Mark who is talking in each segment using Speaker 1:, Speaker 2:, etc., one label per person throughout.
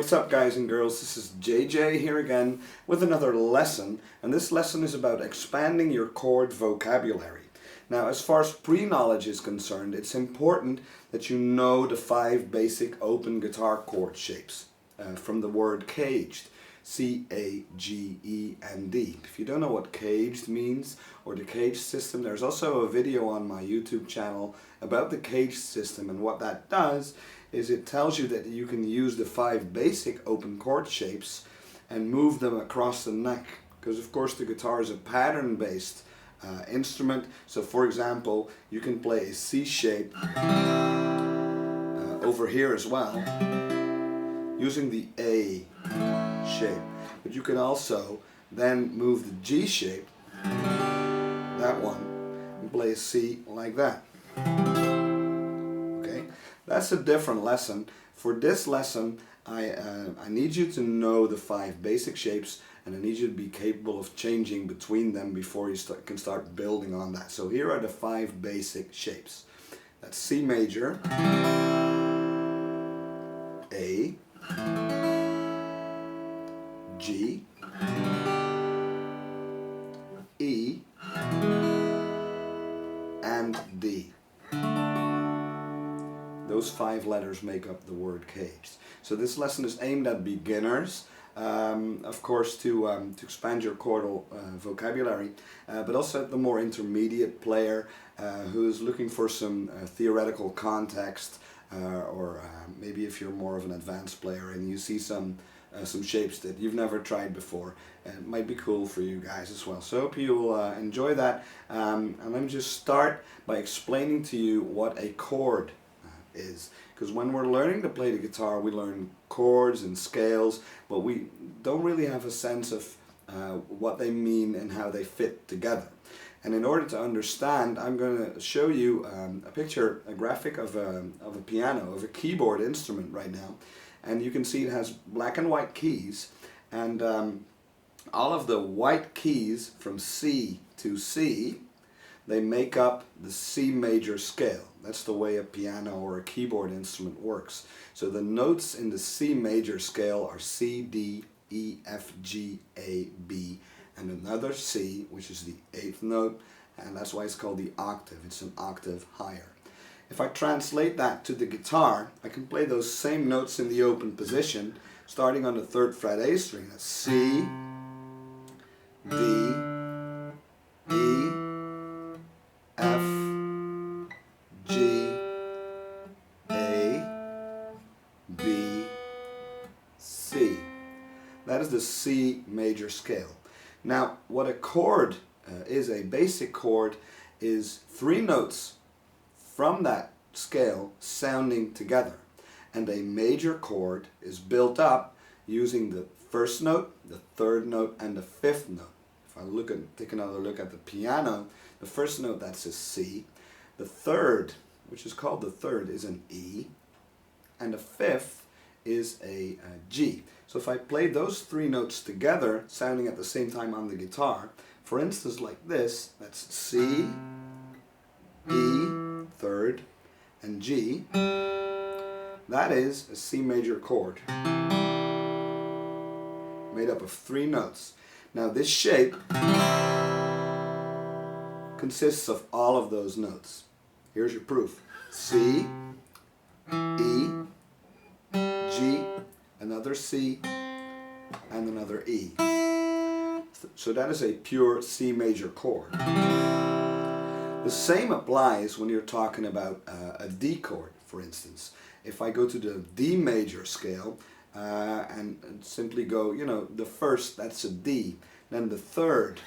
Speaker 1: What's up, guys and girls? This is JJ here again with another lesson, and this lesson is about expanding your chord vocabulary. Now, as far as pre-knowledge is concerned, it's important that you know the 5 basic open guitar chord shapes from the word caged. C-A-G-E-N-D. If you don't know what caged means or the caged system, there's also a video on my YouTube channel about the caged system, and what that does is it tells you that you can use the 5 basic open chord shapes and move them across the neck, because of course the guitar is a pattern based instrument. So for example, you can play a C shape over here as well using the A shape, but you can also then move the G shape, that one, and play a C like that. Okay, that's a different lesson. For this lesson, I need you to know the 5 basic shapes, and I need you to be capable of changing between them before you can start building on that. So here are the 5 basic shapes. That's C major, A, G, E, and D. Those 5 letters make up the word caged. So this lesson is aimed at beginners, of course, to expand your chordal vocabulary, but also at the more intermediate player who is looking for some theoretical context, or maybe if you're more of an advanced player and you see some shapes that you've never tried before. It might be cool for you guys as well. So I hope you will enjoy that. And let me just start by explaining to you what a chord is. Because when we're learning to play the guitar, we learn chords and scales, but we don't really have a sense of what they mean and how they fit together. And in order to understand, I'm going to show you a picture, a graphic of a piano, of a keyboard instrument right now. And you can see it has black and white keys, and all of the white keys from C to C, they make up the C major scale. That's the way a piano or a keyboard instrument works. So the notes in the C major scale are C, D, E, F, G, A, B, and another C, which is the 8th note, and that's why it's called the octave. It's an octave higher. If I translate that to the guitar, I can play those same notes in the open position, starting on the 3rd fret A string. That's C, D, E, F, G, A, B, C. That is the C major scale. Now, what a chord is, a basic chord, is 3 notes from that scale sounding together, and a major chord is built up using the 1st note, the 3rd note, and the 5th note. If I take another look at the piano, the 1st note, that's a C, the 3rd, which is called the 3rd, is an E, and the 5th is a G. So if I play those 3 notes together sounding at the same time on the guitar, for instance like this, that's C, E, 3rd, and G, that is a C major chord made up of 3 notes. Now this shape consists of all of those notes. Here's your proof. C, E, G, another C, and another E. So that is a pure C major chord. The same applies when you're talking about a D chord, for instance. If I go to the D major scale and simply go, you know, the 1st, that's a D, then the 3rd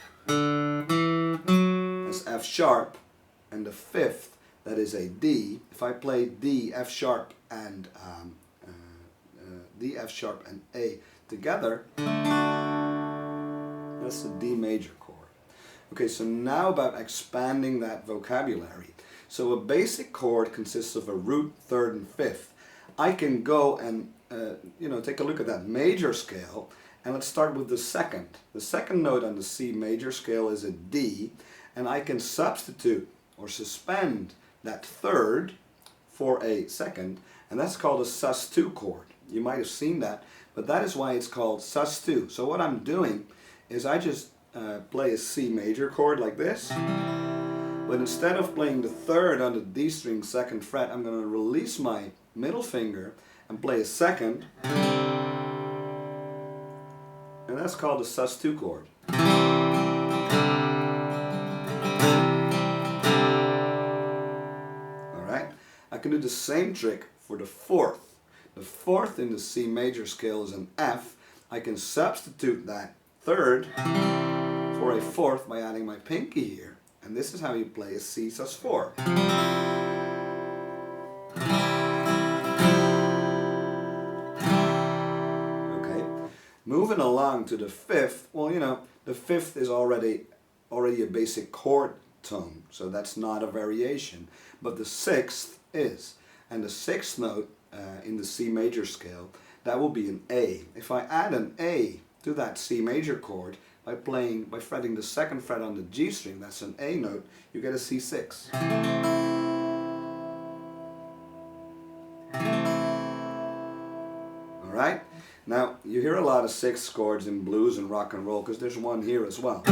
Speaker 1: is F sharp, and the 5th, that is a D. If I play D, F sharp, and D, F sharp, and A together, that's the D major chord. Okay, so now about expanding that vocabulary. So a basic chord consists of a root, 3rd, and 5th. I can go and take a look at that major scale, and let's start with the 2nd. The 2nd note on the C major scale is a D, and I can substitute or suspend that 3rd for a 2nd, and that's called a sus2 chord. You might have seen that but that is why it's called sus2. So what I'm doing is I just play a C major chord like this, but instead of playing the third on the D string 2nd fret, I'm going to release my middle finger and play a second, and that's called a sus2 chord. Alright, I can do the same trick for the 4th. The 4th in the C major scale is an F. I can substitute that 3rd for a 4th by adding my pinky here. And this is how you play a C sus4. Okay, moving along to the 5th, well, you know, the 5th is already a basic chord tone, so that's not a variation. But the 6th is, and the 6th note in the C major scale, that will be an A. If I add an A to that C major chord by fretting the 2nd fret on the G string, that's an A note, you get a C6. Alright? Now, you hear a lot of 6th chords in blues and rock and roll because there's one here as well.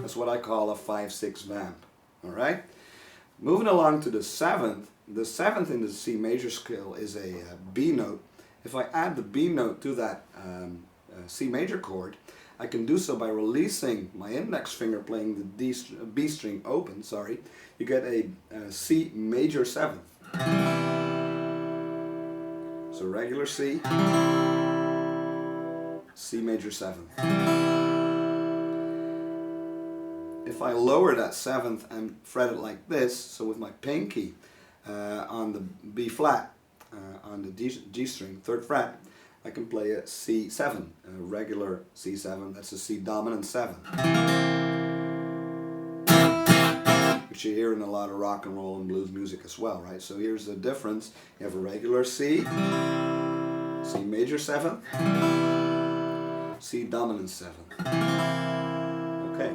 Speaker 1: That's what I call a 5/6 vamp. Alright? Moving along to the 7th, the 7th in the C major scale is a B note. If I add the B note to that C major chord, I can do so by releasing my index finger playing the B string open, you get a C major 7th. So regular C, C major 7th. If I lower that 7th and fret it like this, so with my pinky on the B flat, on the G string, 3rd fret, I can play a C7, a regular C7, that's a C dominant 7. Which you hear in a lot of rock and roll and blues music as well, right? So here's the difference. You have a regular C, C major 7th, C dominant 7th. Okay,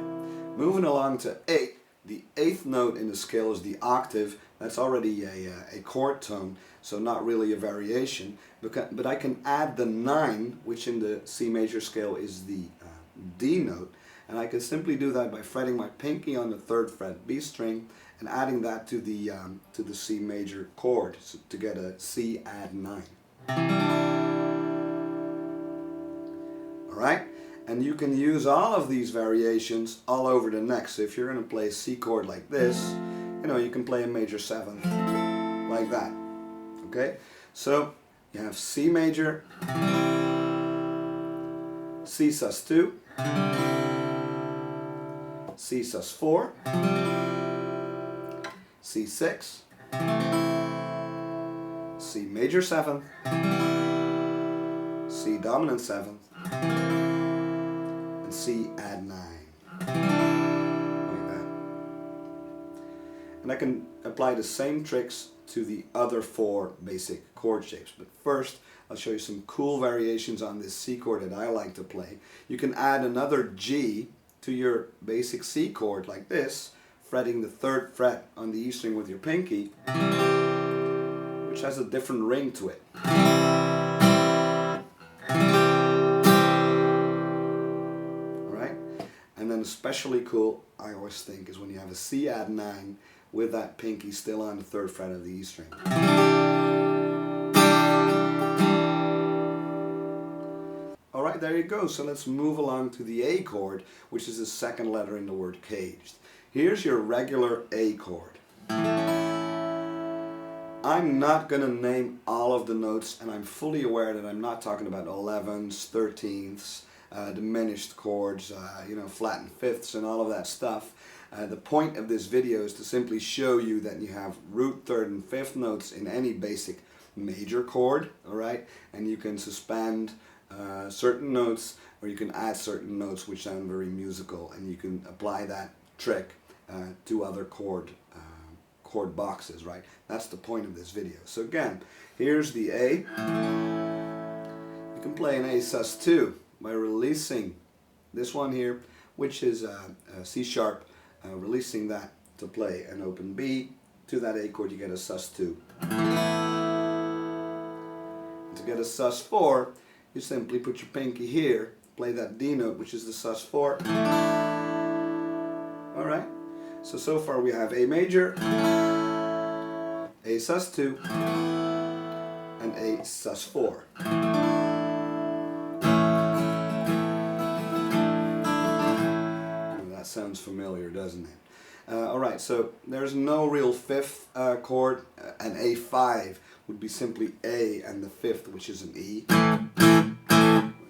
Speaker 1: moving along to 8. The 8th note in the scale is the octave. That's already a chord tone, so not really a variation. But I can add the 9, which in the C major scale is the D note, and I can simply do that by fretting my pinky on the 3rd fret B string and adding that to the C major chord to get a C add 9. Alright? And you can use all of these variations all over the neck. So if you're going to play a C chord like this, you know, you can play a major 7th like that. Okay? So you have C major, C sus2, C sus4, C6, C major 7th, C dominant 7th, and C add 9. Like that. And I can apply the same tricks to the other 4 basic chord shapes. But first, I'll show you some cool variations on this C chord that I like to play. You can add another G to your basic C chord like this, fretting the 3rd fret on the E string with your pinky, which has a different ring to it. Alright? And then especially cool, I always think, is when you have a C add 9 with that pinky still on the 3rd fret of the E string. Alright, there you go. So let's move along to the A chord, which is the 2nd letter in the word caged. Here's your regular A chord. I'm not going to name all of the notes, and I'm fully aware that I'm not talking about 11ths, 13ths, diminished chords, flattened fifths and all of that stuff. The point of this video is to simply show you that you have root, 3rd, and 5th notes in any basic major chord, alright? And you can suspend certain notes, or you can add certain notes which sound very musical, and you can apply that trick to other chord boxes, right? That's the point of this video. So again, here's the A. You can play an A sus2 by releasing this one here, which is C sharp, releasing that to play an open B. To that A chord you get a sus2. get a sus4, you simply put your pinky here, play that D note, which is the sus4. Alright, so far we have A major, A sus2, and A sus4. That sounds familiar, doesn't it? Alright, so there's no real fifth chord. An A5 would be simply A and the fifth, which is an E,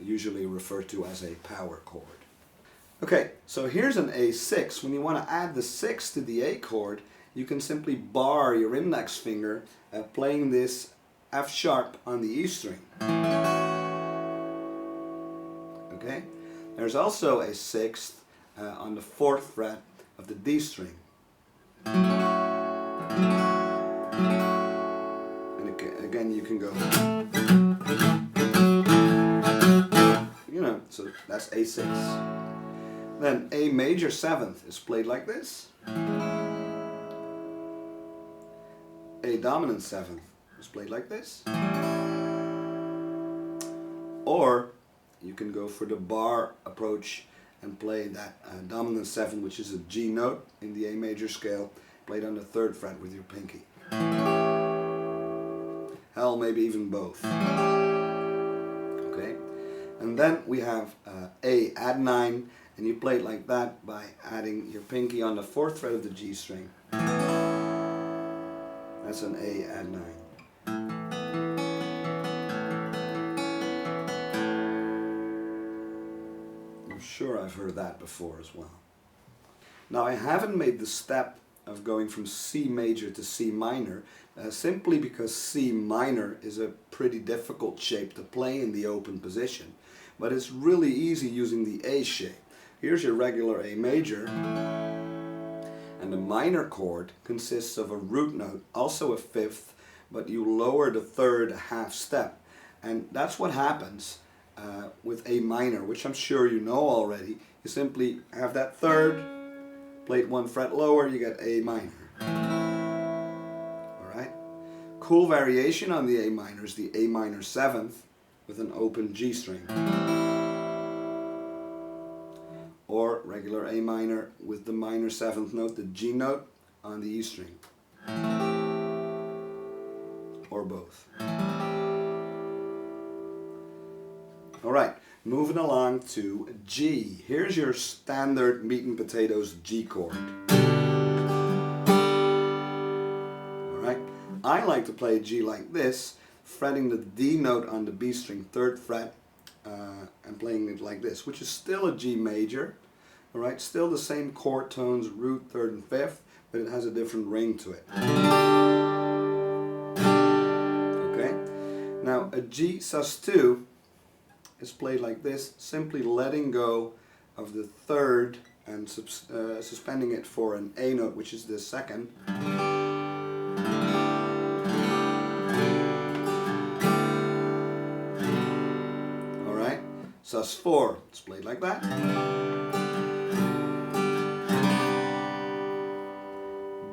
Speaker 1: usually referred to as a power chord. Okay, so here's an A6. When you want to add the 6 to the A chord, you can simply bar your index finger playing this F sharp on the E string. Okay, there's also a 6th on the 4th fret of the D string. And again you can go, you know, so that's A6. Then A major 7th is played like this. A dominant 7th is played like this. Or you can go for the bar approach and play that dominant 7, which is a G note in the A major scale, played on the 3rd fret with your pinky. Hell, maybe even both. Okay, and then we have A add 9, and you play it like that by adding your pinky on the 4th fret of the G string. That's an A add 9. I'm sure I've heard that before as well. Now I haven't made the step of going from C major to C minor simply because C minor is a pretty difficult shape to play in the open position, but it's really easy using the A shape. Here's your regular A major, and the minor chord consists of a root note, also a 5th, but you lower the 3rd a half step, and that's what happens with A minor, which I'm sure you know already. You simply have that 3rd, play it 1 fret lower, you get A minor. Alright? Cool variation on the A minor is the A minor 7th with an open G string. Or regular A minor with the minor 7th note, the G note, on the E string. Or both. Alright, moving along to G. Here's your standard meat and potatoes G chord. Alright, I like to play G like this, fretting the D note on the B string, 3rd fret, and playing it like this, which is still a G major. Alright, still the same chord tones, root, 3rd and 5th, but it has a different ring to it. Okay, now a G sus2 is played like this, simply letting go of the 3rd and suspending it for an A note, which is the 2nd. Alright, sus4, it's played like that.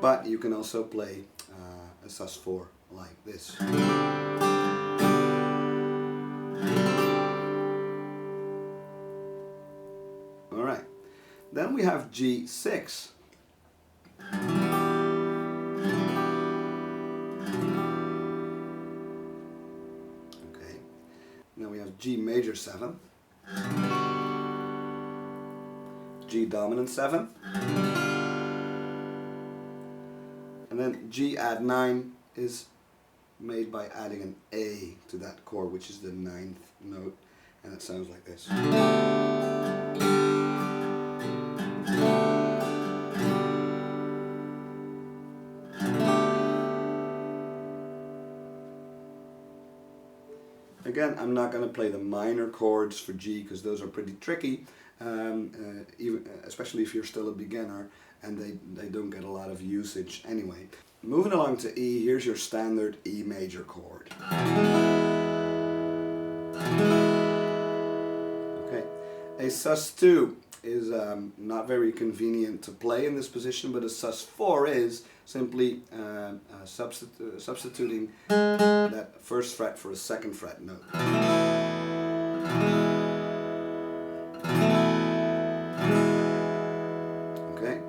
Speaker 1: But you can also play a sus4 like this. Alright, then we have G6. Okay, now we have G major 7th, G dominant 7th, and then G add 9 is made by adding an A to that chord, which is the 9th note, and it sounds like this. Again, I'm not going to play the minor chords for G because those are pretty tricky, especially if you're still a beginner and they don't get a lot of usage anyway. Moving along to E, here's your standard E major chord. Okay, a sus2 is not very convenient to play in this position, but a sus4 is simply substituting that first fret for a second fret note. Okay,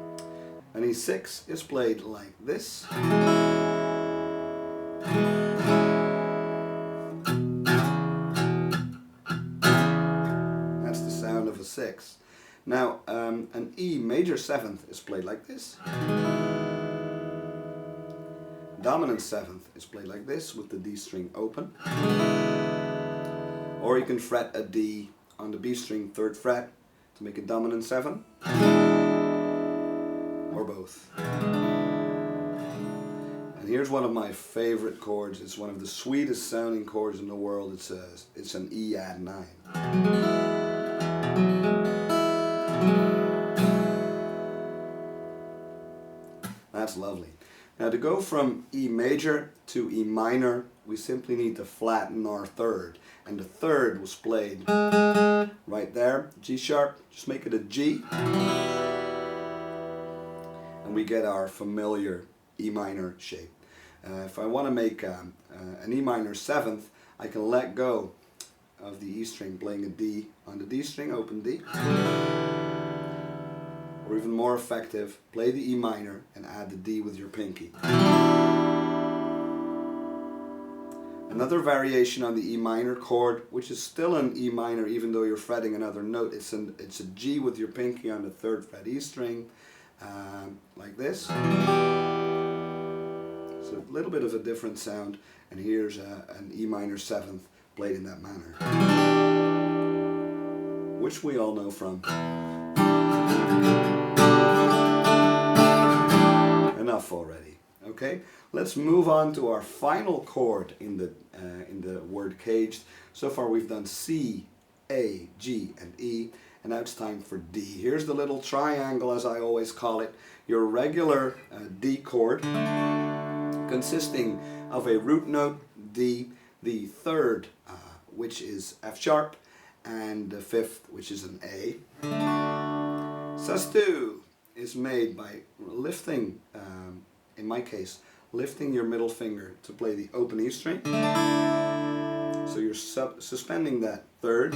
Speaker 1: an E6 is played like this. That's the sound of a 6. Now, an E major 7th is played like this. Dominant 7th is played like this with the D string open. Or you can fret a D on the B string 3rd fret to make a dominant 7. Or both. And here's one of my favorite chords. It's one of the sweetest sounding chords in the world. It's an E add 9. That's lovely. Now to go from E major to E minor, we simply need to flatten our 3rd. And the 3rd was played right there, G sharp, just make it a G. And we get our familiar E minor shape. If I want to make an E minor 7th, I can let go of the E string, playing a D on the D string, open D. Or even more effective, play the E minor and add the D with your pinky. Another variation on the E minor chord, which is still an E minor even though you're fretting another note, it's a G with your pinky on the 3rd fret E string, like this. It's a little bit of a different sound, and here's an E minor 7th played in that manner, which we all know from. Enough already. Okay, let's move on to our final chord in the word caged. So far we've done C, A, G, and E, and now it's time for D. Here's the little triangle, as I always call it, your regular D chord, consisting of a root note, D, the 3rd, which is F sharp, and the 5th, which is an A. Sus2 is made by lifting, in my case, lifting your middle finger to play the open E string. So you're suspending that 3rd.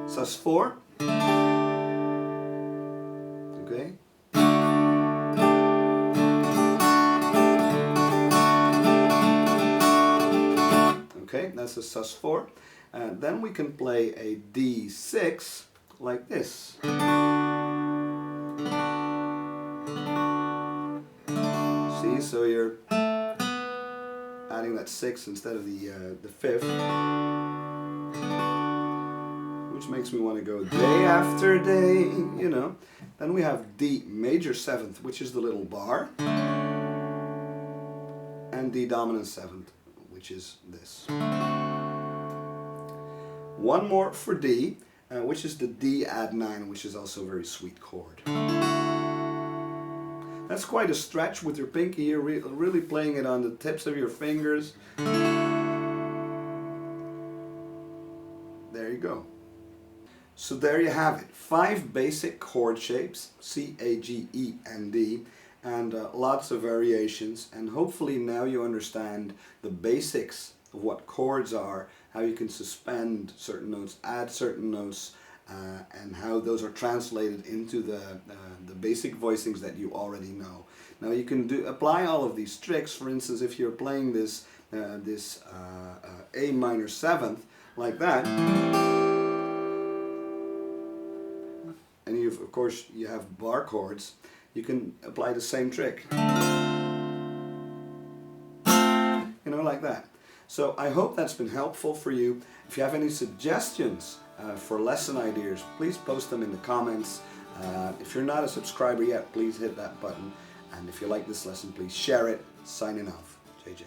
Speaker 1: Sus4. Okay. Okay, that's a sus4. Then we can play a D6 like this. See, so you're adding that 6 instead of the 5th, which makes me want to go day after day, you know. Then we have D major 7th, which is the little bar, and D dominant 7th, which is this. One more for D, which is the D add 9, which is also a very sweet chord. That's quite a stretch with your pinky here, really playing it on the tips of your fingers. There you go. So there you have it. 5 basic chord shapes, C, A, G, E, and D, and lots of variations. And hopefully now you understand the basics of what chords are, how you can suspend certain notes, add certain notes, and how those are translated into the basic voicings that you already know. Now you can apply all of these tricks. For instance, if you're playing this A minor 7th like that, and of course you have bar chords, you can apply the same trick. You know, like that. So I hope that's been helpful for you. If you have any suggestions for lesson ideas, please post them in the comments. If you're not a subscriber yet, please hit that button. And if you like this lesson, please share it. Signing off, JJ.